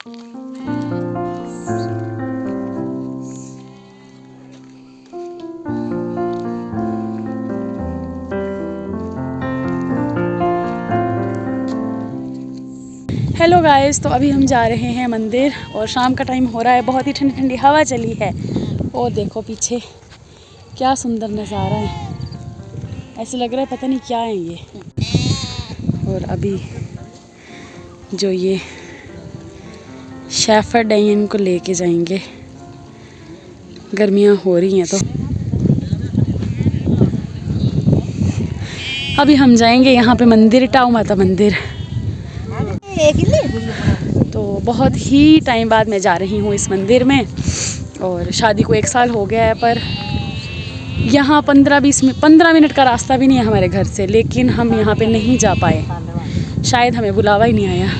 Hello guys, तो अभी हम जा रहे हैं मंदिर और शाम का टाइम हो रहा है। बहुत ही ठंडी ठंडी हवा चली है और देखो पीछे क्या सुंदर नज़ारा है। ऐसे लग रहा है पता नहीं क्या है ये। और अभी जो ये शेफर्ड है इनको लेके जाएंगे, गर्मियाँ हो रही हैं तो। अभी हम जाएंगे यहाँ पे मंदिर, टाऊ माता मंदिर। तो बहुत ही टाइम बाद मैं जा रही हूँ इस मंदिर में और शादी को 1 साल हो गया है, पर यहाँ 15 मिनट का रास्ता भी नहीं है हमारे घर से, लेकिन हम यहाँ पे नहीं जा पाए। शायद हमें बुलावा ही नहीं आया।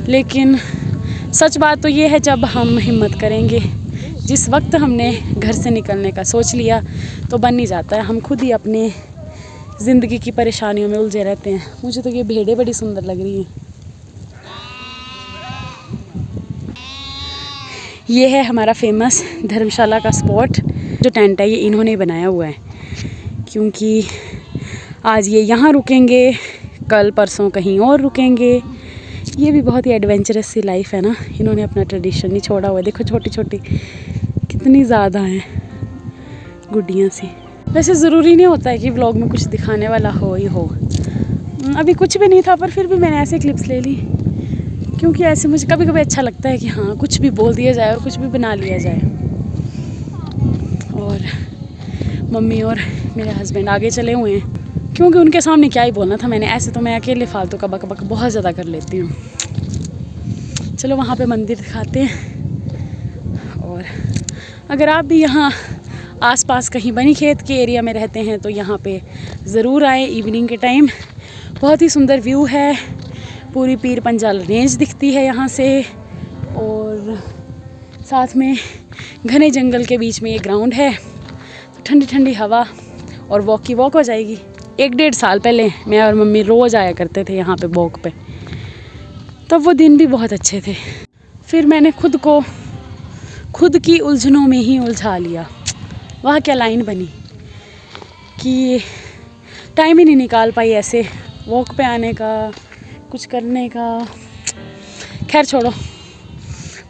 लेकिन सच बात तो ये है, जब हम हिम्मत करेंगे, जिस वक्त हमने घर से निकलने का सोच लिया तो बन नहीं जाता है। हम खुद ही अपने ज़िंदगी की परेशानियों में उलझे रहते हैं। मुझे तो ये भेड़ें बड़ी सुंदर लग रही हैं। ये है हमारा फेमस धर्मशाला का स्पॉट। जो टेंट है ये इन्होंने बनाया हुआ है, क्योंकि आज ये यहाँ रुकेंगे, कल परसों कहीं और रुकेंगे। ये भी बहुत ही एडवेंचरस सी लाइफ है ना। इन्होंने अपना ट्रेडिशन नहीं छोड़ा हुआ है। देखो छोटी छोटी कितनी ज़्यादा हैं गुड्डियाँ सी। वैसे ज़रूरी नहीं होता है कि व्लॉग में कुछ दिखाने वाला हो ही हो। अभी कुछ भी नहीं था, पर फिर भी मैंने ऐसे क्लिप्स ले ली, क्योंकि ऐसे मुझे कभी कभी अच्छा लगता है कि हाँ कुछ भी बोल दिया जाए और कुछ भी बना लिया जाए। और मम्मी और मेरे हस्बैंड आगे चले हुए हैं, क्योंकि उनके सामने क्या ही बोलना था मैंने। ऐसे तो मैं अकेले फालतू का बक बक बहुत ज़्यादा कर लेती हूँ। चलो वहाँ पे मंदिर दिखाते हैं। और अगर आप भी यहाँ आसपास कहीं बनी खेत के एरिया में रहते हैं तो यहाँ पे ज़रूर आए इवनिंग के टाइम। बहुत ही सुंदर व्यू है। पूरी पीर पंजाल रेंज दिखती है यहाँ से, और साथ में घने जंगल के बीच में ये ग्राउंड है। तो ठंडी ठंडी हवा और वॉक की वॉक हो जाएगी। 1-1.5 साल पहले मैं और मम्मी रोज़ आया करते थे यहाँ पे वॉक पे। तब वो दिन भी बहुत अच्छे थे। फिर मैंने खुद की उलझनों में ही उलझा लिया। वह क्या लाइन बनी कि टाइम ही नहीं निकाल पाई ऐसे वॉक पे आने का, कुछ करने का। खैर छोड़ो,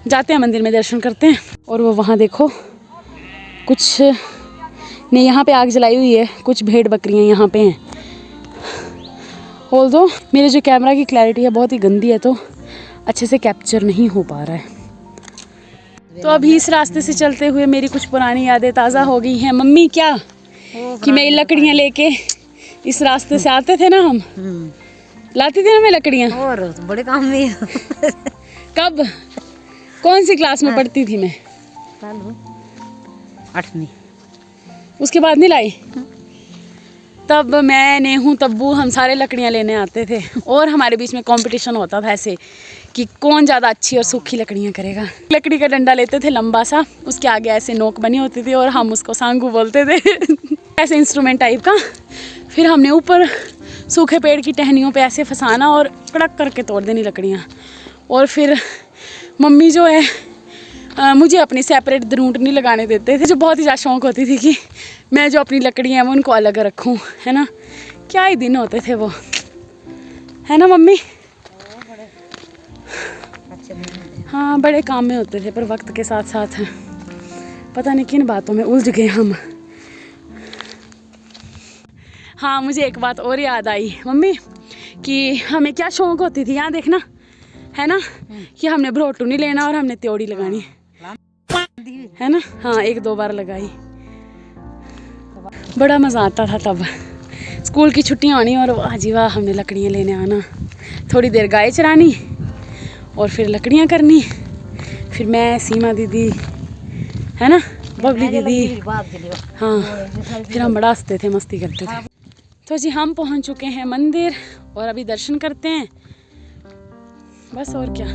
जाते हैं मंदिर में, दर्शन करते हैं। और वो वहाँ देखो कुछ ने यहाँ पे आग जलाई हुई है। कुछ भेड़ बकरियाँ यहाँ पे हैं। ऑल्दो मेरे जो कैमरा की क्लैरिटी है बहुत ही गंदी है, तो अच्छे से कैप्चर नहीं हो पा रहा है। तो अभी इस रास्ते से चलते हुए मेरी कुछ पुरानी यादें ताज़ा हो गई हैं। मम्मी क्या कि मैं लकड़ियाँ लेके इस रास्ते से आते थे ना, हम लाती थी ना मैं लकड़ियाँ। और बड़े काम में कब कौन सी क्लास में पढ़ती थी मैं? 8वीं। उसके बाद नहीं लाई। तब मैं, नेहू, तब्बू, हम सारे लकड़ियाँ लेने आते थे और हमारे बीच में कंपटीशन होता था ऐसे कि कौन ज़्यादा अच्छी और सूखी लकड़ियाँ करेगा। लकड़ी का डंडा लेते थे लंबा सा, उसके आगे ऐसे नोक बनी होती थी और हम उसको सांगू बोलते थे ऐसे इंस्ट्रूमेंट टाइप का। फिर हमने ऊपर सूखे पेड़ की टहनियों पे ऐसे फंसाना और कड़क करके तोड़ देनी लकड़ियाँ। और फिर मम्मी जो है मुझे अपनी सेपरेट दरूंट नहीं लगाने देते थे, जो बहुत ही ज़्यादा शौक होती थी कि मैं जो अपनी लकड़ियाँ हैं वो उनको अलग रखूँ, है ना। क्या ही दिन होते थे वो, है ना मम्मी। हाँ बड़े काम में होते थे, पर वक्त के साथ साथ पता नहीं किन बातों में उलझ गए हम। हाँ मुझे एक बात और याद आई मम्मी, कि हमें क्या शौक होती थी, यहाँ देखना है ना, कि हमने भरोटू नहीं लेना और हमने त्योड़ी लगानी, है ना। हाँ 1-2 बार लगाई। बड़ा मज़ा आता था तब। स्कूल की छुट्टियाँ आनी और वाह जी वाह हमने लकड़ियाँ लेने आना, थोड़ी देर गाय चरानी और फिर लकड़ियाँ करनी। फिर मैं, सीमा दीदी, है ना, बबली दीदी, हाँ फिर हम बड़ा हंसते थे, मस्ती करते थे। तो जी हम पहुंच चुके हैं मंदिर और अभी दर्शन करते हैं बस, और क्या।